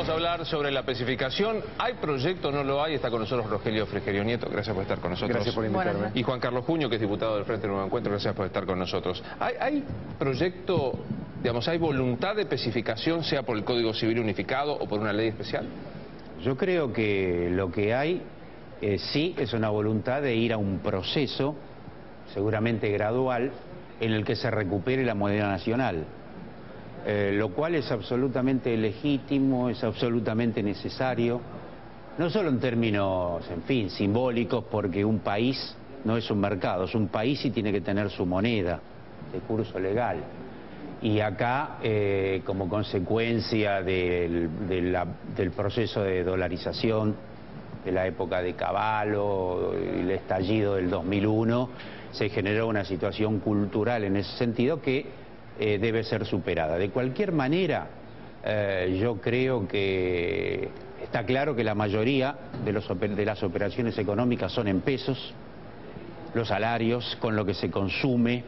Vamos a hablar sobre la especificación. ¿Hay proyecto o no lo hay? Está con nosotros Rogelio Frigerio Nieto, gracias por estar con nosotros. Gracias por invitarme. Y Juan Carlos Puño, que es diputado del Frente Nuevo Encuentro, gracias por estar con nosotros. ¿Hay proyecto, digamos, hay voluntad de especificación, sea por el Código Civil unificado o por una ley especial? Yo creo que lo que hay sí es una voluntad de ir a un proceso, seguramente gradual, en el que se recupere la moneda nacional. Lo cual es absolutamente legítimo, es absolutamente necesario, no solo en términos, en fin, simbólicos, porque un país no es un mercado, es un país y tiene que tener su moneda de curso legal. Y acá, como consecuencia del proceso de dolarización de la época de Cavallo, el estallido del 2001, se generó una situación cultural en ese sentido que debe ser superada. De cualquier manera, yo creo que está claro que la mayoría de las operaciones económicas son en pesos, los salarios, con lo que se consume,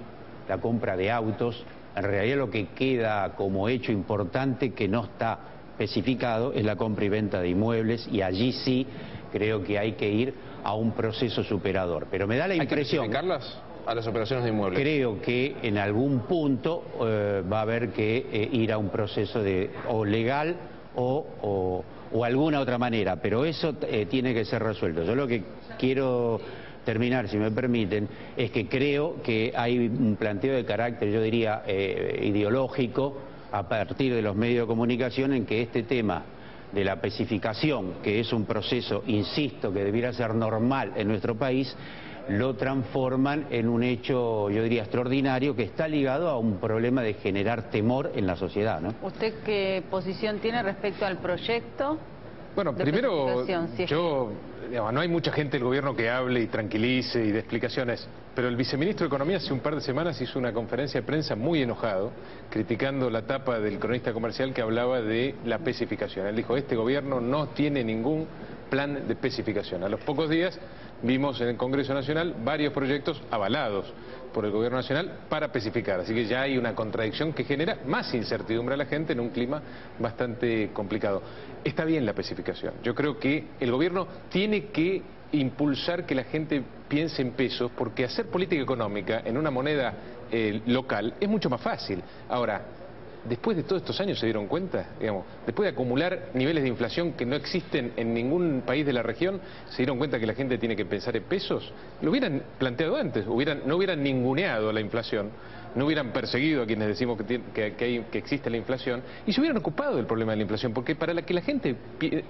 la compra de autos. En realidad lo que queda como hecho importante que no está especificado es la compra y venta de inmuebles, y allí sí creo que hay que ir a un proceso superador. Pero me da la impresión... ¿Hay que especificarlas a las operaciones de inmuebles? Creo que en algún punto va a haber que ir a un proceso o legal o alguna otra manera, pero eso tiene que ser resuelto. Yo lo que quiero terminar, si me permiten, es que creo que hay un planteo de carácter, yo diría, ideológico, a partir de los medios de comunicación, en que este tema de la especificación, que es un proceso, insisto, que debiera ser normal en nuestro país, lo transforman en un hecho, yo diría, extraordinario, que está ligado a un problema de generar temor en la sociedad, ¿no? ¿Usted qué posición tiene respecto al proyecto? Bueno, primero, digamos, no hay mucha gente del gobierno que hable y tranquilice y dé explicaciones, pero el viceministro de Economía hace un par de semanas hizo una conferencia de prensa muy enojado, criticando la tapa del cronista comercial que hablaba de la especificación. Él dijo, este gobierno no tiene ningún plan de especificación. A los pocos días vimos en el Congreso Nacional varios proyectos avalados por el Gobierno Nacional para especificar. Así que ya hay una contradicción que genera más incertidumbre a la gente en un clima bastante complicado. Está bien la especificación. Yo creo que el Gobierno tiene que impulsar que la gente piense en pesos, porque hacer política económica en una moneda local es mucho más fácil. Ahora, después de todos estos años se dieron cuenta, digamos, después de acumular niveles de inflación que no existen en ningún país de la región, se dieron cuenta que la gente tiene que pensar en pesos. Lo hubieran planteado antes, no hubieran ninguneado la inflación, no hubieran perseguido a quienes decimos que existe la inflación, y se hubieran ocupado del problema de la inflación, porque para que la gente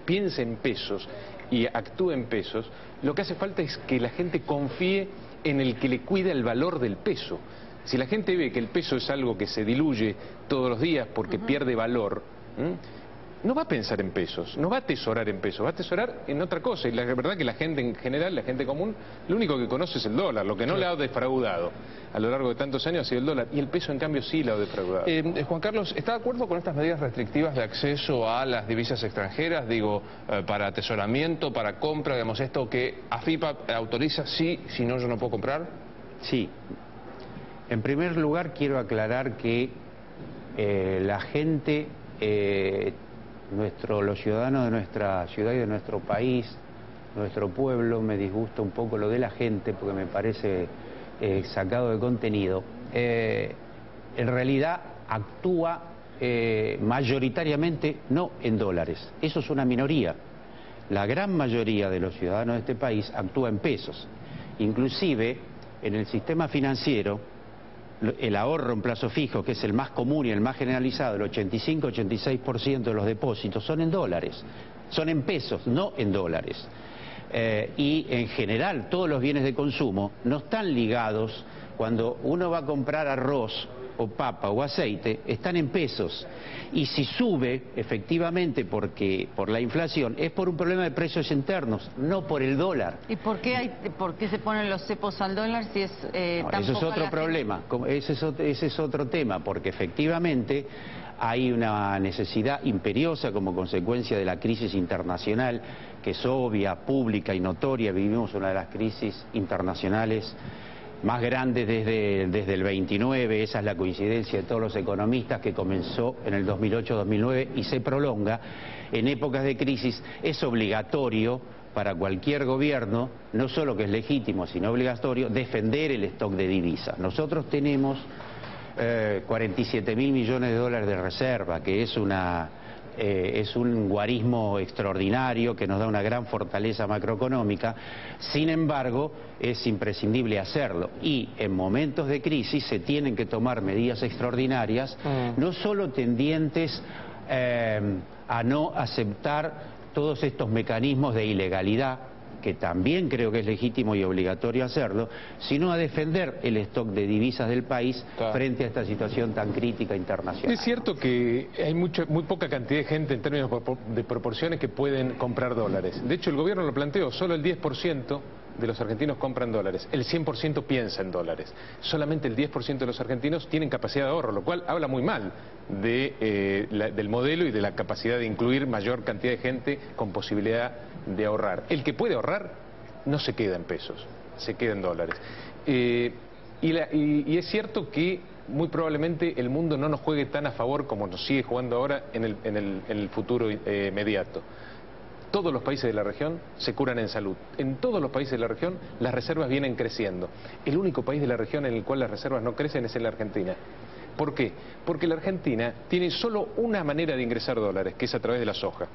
piense en pesos y actúe en pesos, lo que hace falta es que la gente confíe en el que le cuida el valor del peso. Si la gente ve que el peso es algo que se diluye todos los días porque pierde valor, no va a pensar en pesos, no va a atesorar en pesos, va a atesorar en otra cosa. Y la verdad que la gente en general, la gente común, lo único que conoce es el dólar. Lo que no le ha defraudado a lo largo de tantos años ha sido el dólar. Y el peso, en cambio, sí lo ha defraudado. Juan Carlos, ¿está de acuerdo con estas medidas restrictivas de acceso a las divisas extranjeras? Digo, para atesoramiento, para compra, digamos, esto que AFIPA autoriza, sí, si no yo no puedo comprar. Sí. En primer lugar, quiero aclarar que la gente, los ciudadanos de nuestra ciudad y de nuestro país, nuestro pueblo, me disgusta un poco lo de la gente porque me parece sacado de contenido, en realidad actúa mayoritariamente no en dólares. Eso es una minoría. La gran mayoría de los ciudadanos de este país actúa en pesos. Inclusive, en el sistema financiero, el ahorro en plazo fijo, que es el más común y el más generalizado, el 85-86% de los depósitos son en dólares, son en pesos, no en dólares. Y en general todos los bienes de consumo no están ligados. Cuando uno va a comprar arroz o papa o aceite, están en pesos. Y si sube, efectivamente, por la inflación, es por un problema de precios internos, no por el dólar. ¿Y por qué se ponen los cepos al dólar si es tan Eso es poca otro la problema, ese es otro tema, porque efectivamente hay una necesidad imperiosa como consecuencia de la crisis internacional, que es obvia, pública y notoria. Vivimos una de las crisis internacionales más grandes desde el 29, esa es la coincidencia de todos los economistas, que comenzó en el 2008-2009 y se prolonga. En épocas de crisis es obligatorio para cualquier gobierno, no solo que es legítimo, sino obligatorio, defender el stock de divisas. Nosotros tenemos 47.000 millones de dólares de reserva, que es un guarismo extraordinario que nos da una gran fortaleza macroeconómica. Sin embargo, es imprescindible hacerlo, y en momentos de crisis se tienen que tomar medidas extraordinarias, no solo tendientes a no aceptar todos estos mecanismos de ilegalidad, que también creo que es legítimo y obligatorio hacerlo, sino a defender el stock de divisas del país frente a esta situación tan crítica internacional. Es cierto que hay muy poca cantidad de gente en términos de proporciones que pueden comprar dólares. De hecho, el gobierno lo planteó, solo el 10% de los argentinos compran dólares, el 100% piensa en dólares. Solamente el 10% de los argentinos tienen capacidad de ahorro, lo cual habla muy mal del modelo y de la capacidad de incluir mayor cantidad de gente con posibilidad de ahorrar. El que puede ahorrar no se queda en pesos, se queda en dólares. Y es cierto que muy probablemente el mundo no nos juegue tan a favor como nos sigue jugando ahora en el futuro inmediato. Todos los países de la región se curan en salud. En todos los países de la región las reservas vienen creciendo. El único país de la región en el cual las reservas no crecen es en la Argentina. ¿Por qué? Porque la Argentina tiene solo una manera de ingresar dólares, que es a través de la soja.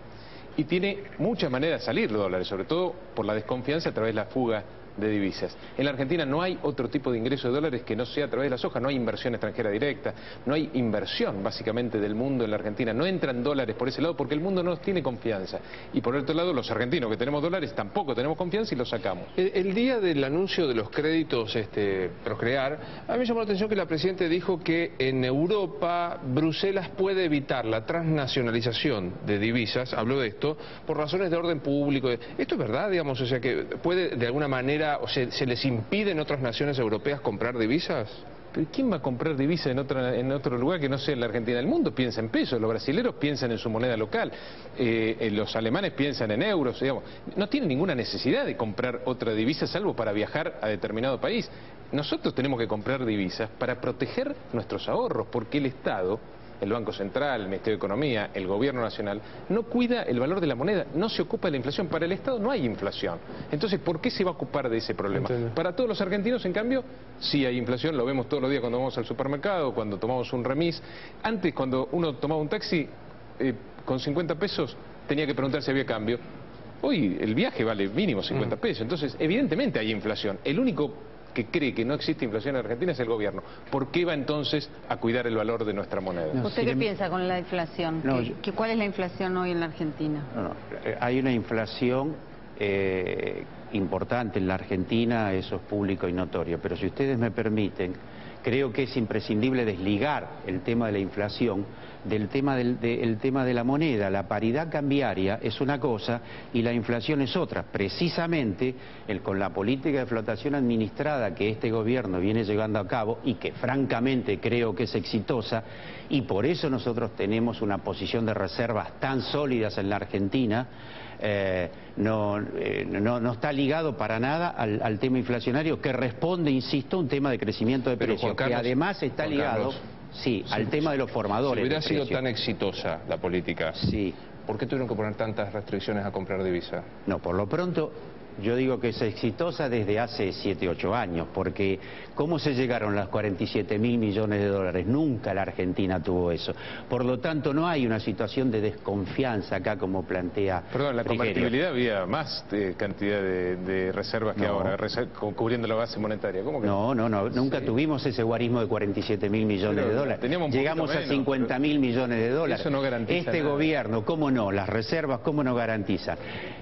Y tiene muchas maneras de salir dólares, sobre todo por la desconfianza a través de la fuga de divisas. En la Argentina no hay otro tipo de ingreso de dólares que no sea a través de la soja, no hay inversión extranjera directa, no hay inversión básicamente del mundo en la Argentina, no entran dólares por ese lado porque el mundo no tiene confianza. Y por otro lado, los argentinos que tenemos dólares tampoco tenemos confianza y los sacamos. El día del anuncio de los créditos Procrear, a mí me llamó la atención que la Presidenta dijo que en Europa Bruselas puede evitar la transnacionalización de divisas, habló de esto, por razones de orden público. ¿Esto es verdad, digamos? O sea, que puede de alguna manera, o se les impide en otras naciones europeas comprar divisas. ¿Pero quién va a comprar divisas en otro lugar que no sea en la Argentina? El mundo piensa en pesos, los brasileños piensan en su moneda local, los alemanes piensan en euros, digamos. No tienen ninguna necesidad de comprar otra divisa salvo para viajar a determinado país. Nosotros tenemos que comprar divisas para proteger nuestros ahorros, porque el Estado, el Banco Central, el Ministerio de Economía, el Gobierno Nacional, no cuida el valor de la moneda, no se ocupa de la inflación. Para el Estado no hay inflación. Entonces, ¿por qué se va a ocupar de ese problema? Entiendo. Para todos los argentinos, en cambio, sí hay inflación, lo vemos todos los días cuando vamos al supermercado, cuando tomamos un remis. Antes, cuando uno tomaba un taxi, con 50 pesos, tenía que preguntar si había cambio. Hoy el viaje vale mínimo 50 pesos, entonces evidentemente hay inflación. El único que cree que no existe inflación en Argentina es el gobierno. ¿Por qué va entonces a cuidar el valor de nuestra moneda? ¿Usted qué piensa con la inflación? ¿Cuál es la inflación hoy en la Argentina? Hay una inflación importante en la Argentina, eso es público y notorio, pero si ustedes me permiten, creo que es imprescindible desligar el tema de la inflación del tema el tema de la moneda. La paridad cambiaria es una cosa y la inflación es otra. Precisamente con la política de flotación administrada que este gobierno viene llevando a cabo y que francamente creo que es exitosa, y por eso nosotros tenemos una posición de reservas tan sólidas en la Argentina, no está ligado para nada al tema inflacionario, que responde, insisto, a un tema de crecimiento de precios, que además está ligado al tema de los formadores. Si hubiera sido tan exitosa la política, sí, ¿por qué tuvieron que poner tantas restricciones a comprar divisa? No, por lo pronto yo digo que es exitosa desde hace 7, 8 años, porque ¿cómo se llegaron los 47.000 millones de dólares? Nunca la Argentina tuvo eso. Por lo tanto, no hay una situación de desconfianza acá como plantea Perdón, la convertibilidad había más cantidad de reservas que ahora, cubriendo la base monetaria. ¿Cómo que no, nunca tuvimos ese guarismo de 47.000 millones de dólares. Llegamos a 50.000 millones de dólares. Eso no garantiza este nada. Gobierno, ¿cómo no? Las reservas, ¿cómo no garantizan?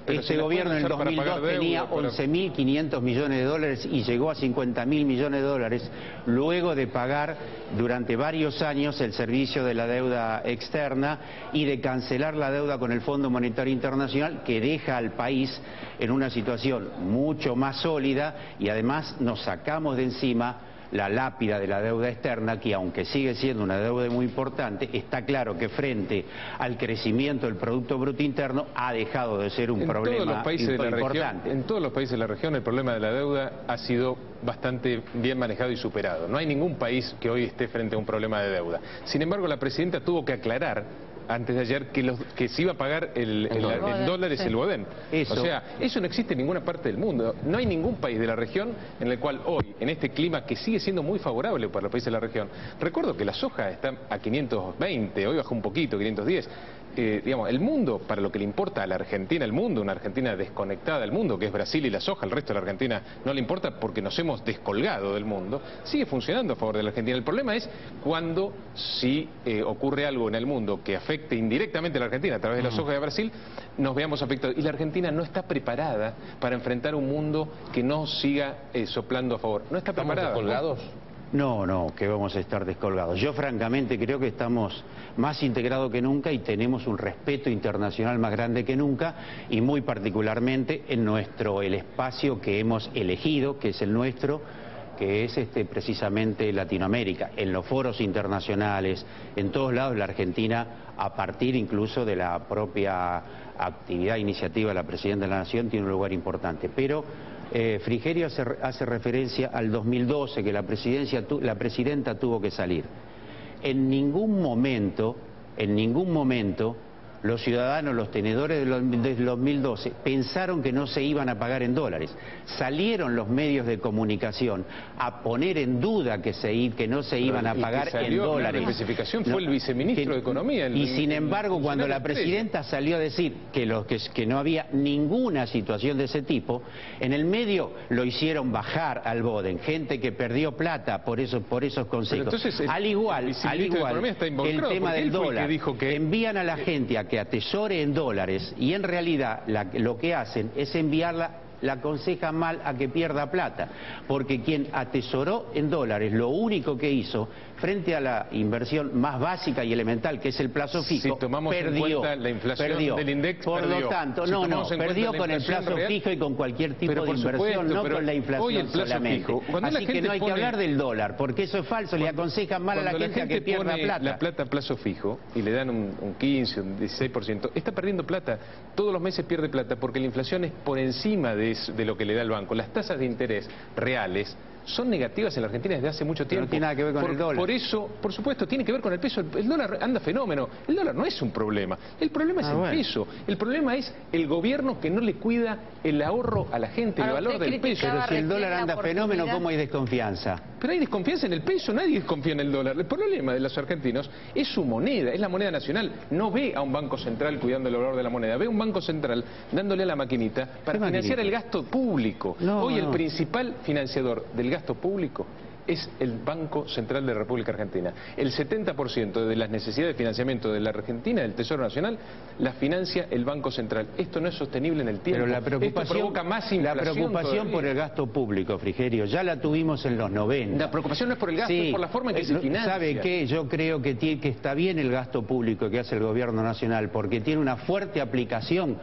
Pero este si gobierno en el 2002 tenía 11.500 millones de dólares y llegó a 50.000 millones de dólares luego de pagar durante varios años el servicio de la deuda externa y de cancelar la deuda con el Fondo Monetario Internacional, que deja al país en una situación mucho más sólida, y además nos sacamos de encima la lápida de la deuda externa, que aunque sigue siendo una deuda muy importante, está claro que frente al crecimiento del Producto Bruto Interno ha dejado de ser un problema importante. En todos los países de la región el problema de la deuda ha sido bastante bien manejado y superado. No hay ningún país que hoy esté frente a un problema de deuda. Sin embargo, la presidenta tuvo que aclarar antes de ayer que se iba a pagar el dólar es el BODEN. O sea, eso no existe en ninguna parte del mundo. No hay ningún país de la región en el cual hoy, en este clima que sigue siendo muy favorable para los países de la región, recuerdo que la soja está a 520, hoy bajó un poquito, 510. Digamos, el mundo, para lo que le importa a la Argentina, el mundo, una Argentina desconectada del mundo, que es Brasil y la soja, el resto de la Argentina no le importa porque nos hemos descolgado del mundo, sigue funcionando a favor de la Argentina. El problema es cuando si ocurre algo en el mundo que afecte indirectamente a la Argentina a través de la soja de Brasil, nos veamos afectados. Y la Argentina no está preparada para enfrentar un mundo que no siga soplando a favor. No está preparada. ¿Estamos descolgados? No, que vamos a estar descolgados. Yo francamente creo que estamos más integrados que nunca y tenemos un respeto internacional más grande que nunca, y muy particularmente en el espacio que hemos elegido, que es el nuestro, que es precisamente Latinoamérica. En los foros internacionales, en todos lados, la Argentina, a partir incluso de la propia actividad, iniciativa de la Presidenta de la Nación, tiene un lugar importante. Pero Frigerio hace referencia al 2012, que la Presidenta tuvo que salir. En ningún momento, los ciudadanos, los tenedores del 2012, pensaron que no se iban a pagar en dólares. Salieron los medios de comunicación a poner en duda que no se iban a pagar en dólares. La especificación fue el viceministro de Economía. Y sin embargo, cuando la Presidenta salió a decir que no había ninguna situación de ese tipo, en el medio lo hicieron bajar al BODEN, gente que perdió plata por esos consejos. Entonces, al igual, el tema del dólar, envían a la gente a que atesore en dólares y en realidad lo que hacen es enviarla, la aconseja mal a que pierda plata, porque quien atesoró en dólares lo único que hizo frente a la inversión más básica y elemental, que es el plazo fijo, si tomamos perdió. En cuenta la inflación del INDEX, por lo tanto, perdió con el plazo fijo y con cualquier tipo de inversión, no con la inflación solamente. Así que no hay que hablar del dólar, porque eso es falso, le aconsejan mal a la gente a que pierda plata. La plata a plazo fijo y le dan un 15, un 16%, está perdiendo plata. Todos los meses pierde plata porque la inflación es por encima de lo que le da el banco. Las tasas de interés reales son negativas en la Argentina desde hace mucho tiempo. No tiene nada que ver con el dólar. Por eso, por supuesto, tiene que ver con el peso. El dólar anda fenómeno. El dólar no es un problema. El problema es el peso. El problema es el gobierno que no le cuida el ahorro a la gente, el valor del peso. Pero si el dólar anda fenómeno, ¿cómo hay desconfianza? Pero hay desconfianza en el peso, nadie desconfía en el dólar. El problema de los argentinos es su moneda, es la moneda nacional. No ve a un banco central cuidando el valor de la moneda, ve a un banco central dándole a la maquinita para financiar el gasto público. Hoy el principal financiador del gasto público es el Banco Central de la República Argentina. El 70% de las necesidades de financiamiento de la Argentina, del Tesoro Nacional, las financia el Banco Central. Esto no es sostenible en el tiempo. Pero la preocupación por el gasto público, Frigerio, ya la tuvimos en los 90. La preocupación no es por el gasto, es por la forma en que se financia. ¿Sabe qué? Yo creo que está bien el gasto público que hace el Gobierno Nacional, porque tiene una fuerte aplicación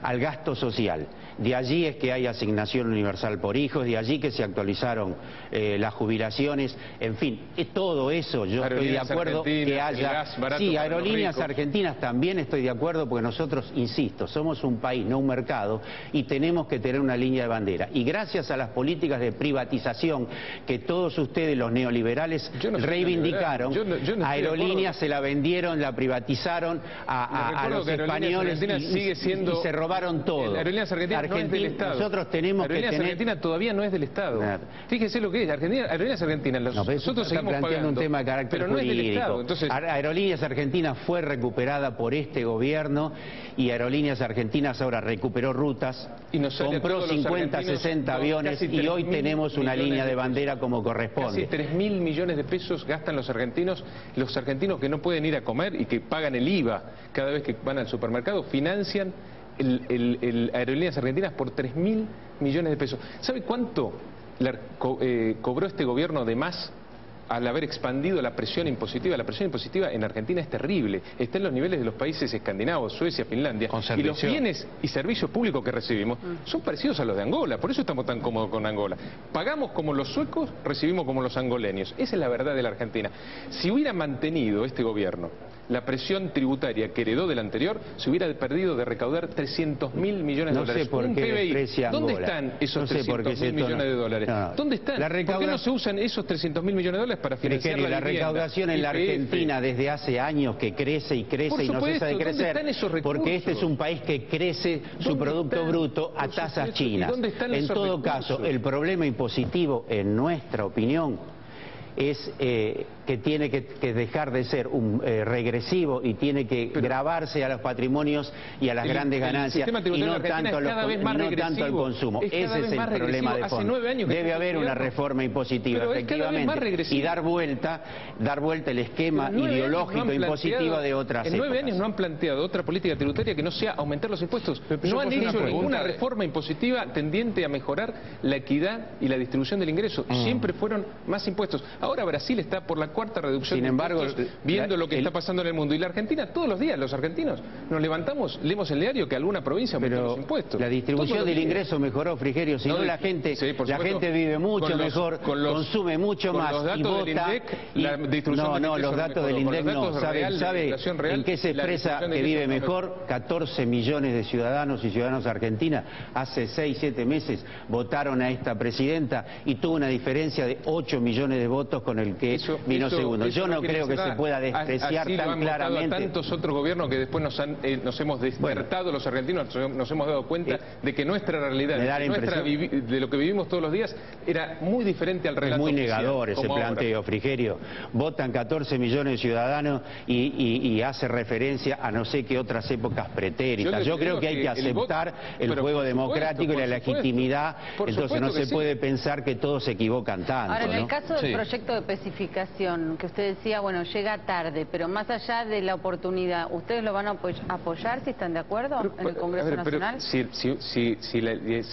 al gasto social. De allí es que hay asignación universal por hijos, de allí que se actualizaron las jubilaciones, en fin, todo eso yo estoy de acuerdo que haya. Sí, aerolíneas argentinas también estoy de acuerdo, porque nosotros, insisto, somos un país, no un mercado, y tenemos que tener una línea de bandera. Y gracias a las políticas de privatización que todos ustedes, los neoliberales, reivindicaron, Aerolíneas se la vendieron, la privatizaron a los españoles y se robaron todo. Aerolíneas Argentinas no es del Estado. Nosotros tenemos Aerolíneas que tener... Argentina todavía no es del Estado. Fíjese lo que es. Aerolíneas Argentinas, nosotros seguimos pagando, un tema de carácter pero no jurídico. Es del Estado. Entonces... Aerolíneas Argentinas fue recuperada por este gobierno y Aerolíneas Argentinas ahora recuperó rutas, compró 50, 60 aviones y hoy tenemos una línea de bandera como corresponde. Casi 3.000 millones de pesos gastan los argentinos que no pueden ir a comer y que pagan el IVA cada vez que van al supermercado, financian Aerolíneas Argentinas por 3.000 millones de pesos. ¿Sabe cuánto cobró este gobierno de más al haber expandido la presión impositiva. La presión impositiva en Argentina es terrible, está en los niveles de los países escandinavos, Suecia, Finlandia, y los bienes y servicios públicos que recibimos son parecidos a los de Angola, por eso estamos tan cómodos con Angola. Pagamos como los suecos, recibimos como los angoleños. Esa es la verdad de la Argentina. Si hubiera mantenido este gobierno la presión tributaria que heredó del anterior, se hubiera perdido de recaudar 300.000 millones de dólares. No sé por qué desprecia Angola. ¿Dónde están esos 300.000 millones de dólares? ¿Dónde están? ¿Por qué no se usan esos 300.000 millones de dólares para financiar la recaudación en la Argentina desde hace años que crece y crece y no cesa de crecer? Porque este es un país que crece su Producto Bruto a tasas chinas. En todo caso, el problema impositivo, en nuestra opinión, es que tiene que dejar de ser un regresivo y tiene que gravarse a los patrimonios y a las grandes ganancias y no tanto al consumo. Ese es el problema de fondo. Debe haber una reforma impositiva, efectivamente, y dar vuelta el esquema ideológico impositivo de otras épocas. En 9 años no han planteado otra política tributaria que no sea aumentar los impuestos. No han hecho ninguna reforma impositiva tendiente a mejorar la equidad y la distribución del ingreso. Siempre fueron más impuestos. Ahora Brasil está por la 4ª reducción de impuestos, viendo lo que está pasando en el mundo. Y la Argentina, todos los días, los argentinos, nos levantamos, leemos el diario que alguna provincia aumentó los impuestos. La distribución del ingreso mejoró, Frigerio, si no la gente vive mucho mejor, consume mucho más y vota. Los datos del INDEC no. ¿Sabe en qué se expresa que vive mejor? 14 millones de ciudadanos y ciudadanas argentinas hace 6, 7 meses votaron a esta presidenta y tuvo una diferencia de 8 millones de votos con el que vino segundo. Yo no creo que se pueda despreciar tan claramente. Tantos otros gobiernos que después nos hemos despertado los argentinos, nos hemos dado cuenta de que nuestra realidad, de lo que vivimos todos los días, era muy diferente al relato. Es muy negador ese planteo, Frigerio. Votan 14 millones de ciudadanos y hace referencia a no sé qué otras épocas pretéritas. Yo creo que hay que aceptar el juego democrático y la legitimidad. Entonces no se puede pensar que todos se equivocan tanto. Ahora, en el caso del proyecto de especificación, que usted decía, bueno, llega tarde, pero más allá de la oportunidad, ¿ustedes lo van a apoyar si están de acuerdo en el Congreso Nacional? Si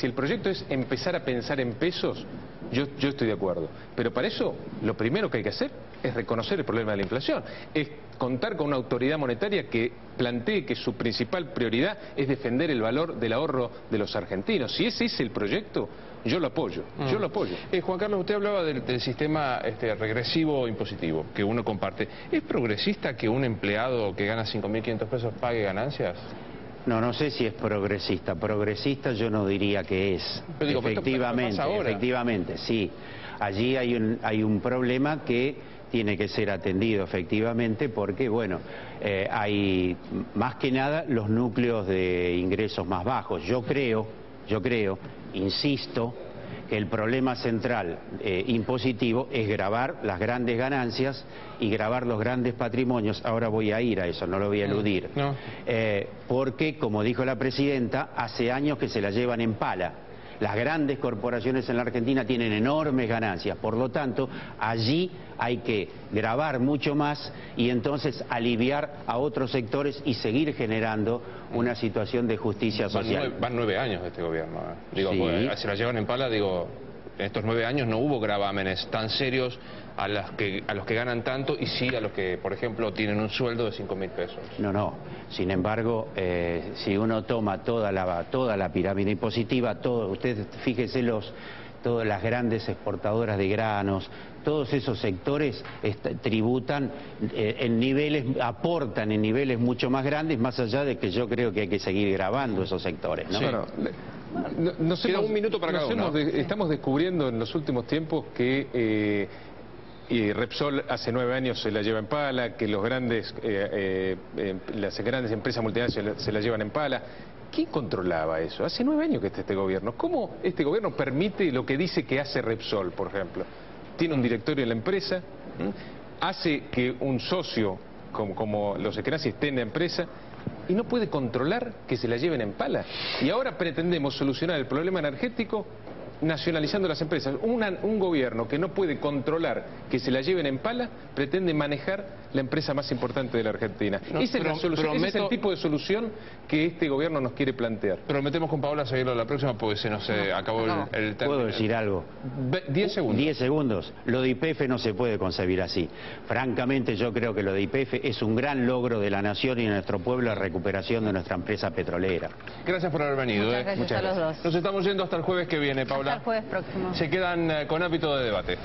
el proyecto es empezar a pensar en pesos, yo estoy de acuerdo. Pero para eso, lo primero que hay que hacer es reconocer el problema de la inflación. Es contar con una autoridad monetaria que plantee que su principal prioridad es defender el valor del ahorro de los argentinos. Si ese es el proyecto, yo lo apoyo, yo lo apoyo. Juan Carlos, usted hablaba del sistema regresivo impositivo que uno comparte. ¿Es progresista que un empleado que gana 5.500 pesos pague ganancias? No sé si es progresista. Progresista yo no diría que es. Pero digo, efectivamente, sí. Allí hay un problema que tiene que ser atendido efectivamente porque, bueno, hay más que nada los núcleos de ingresos más bajos. Yo creo, insisto, que el problema central impositivo es gravar las grandes ganancias y gravar los grandes patrimonios. Ahora voy a ir a eso, no lo voy a eludir. Porque, como dijo la presidenta, hace años que se la llevan en pala. Las grandes corporaciones en la Argentina tienen enormes ganancias, por lo tanto, allí hay que gravar mucho más y entonces aliviar a otros sectores y seguir generando una situación de justicia social. Van 9 años de este gobierno. Digo, sí. Pues, se la llevan en pala, digo, en estos 9 años no hubo gravámenes tan serios a los que ganan tanto y sí a los que, por ejemplo, tienen un sueldo de 5.000 pesos. No. Sin embargo, si uno toma toda la pirámide impositiva, usted fíjese todas las grandes exportadoras de granos, todos esos sectores tributan aportan en niveles mucho más grandes, más allá de que yo creo que hay que seguir gravando esos sectores, ¿no? Sí. Queda un minuto para cada uno. Estamos descubriendo en los últimos tiempos que Repsol hace 9 años se la lleva en pala, que las grandes empresas multinacionales se la llevan en pala. ¿Quién controlaba eso? Hace 9 años que está este gobierno. ¿Cómo este gobierno permite lo que dice que hace Repsol, por ejemplo? Tiene un directorio en la empresa, hace que un socio como los Eskenazi esté en la empresa y no puede controlar que se la lleven en pala. Y ahora pretendemos solucionar el problema energético nacionalizando las empresas. Un gobierno que no puede controlar que se la lleven en pala, pretende manejar la empresa más importante de la Argentina. Esa es la solución, ese es el tipo de solución que este gobierno nos quiere plantear. Prometemos con Paola seguirlo la próxima porque se nos acabó el término. ¿Puedo decir algo? 10 segundos. 10 segundos. Lo de YPF no se puede concebir así. Francamente, yo creo que lo de YPF es un gran logro de la nación y de nuestro pueblo, la recuperación de nuestra empresa petrolera. Gracias por haber venido. Muchas gracias a los dos. Nos estamos yendo hasta el jueves que viene, Paola. Hasta el jueves próximo. Se quedan con Ámbito de Debate.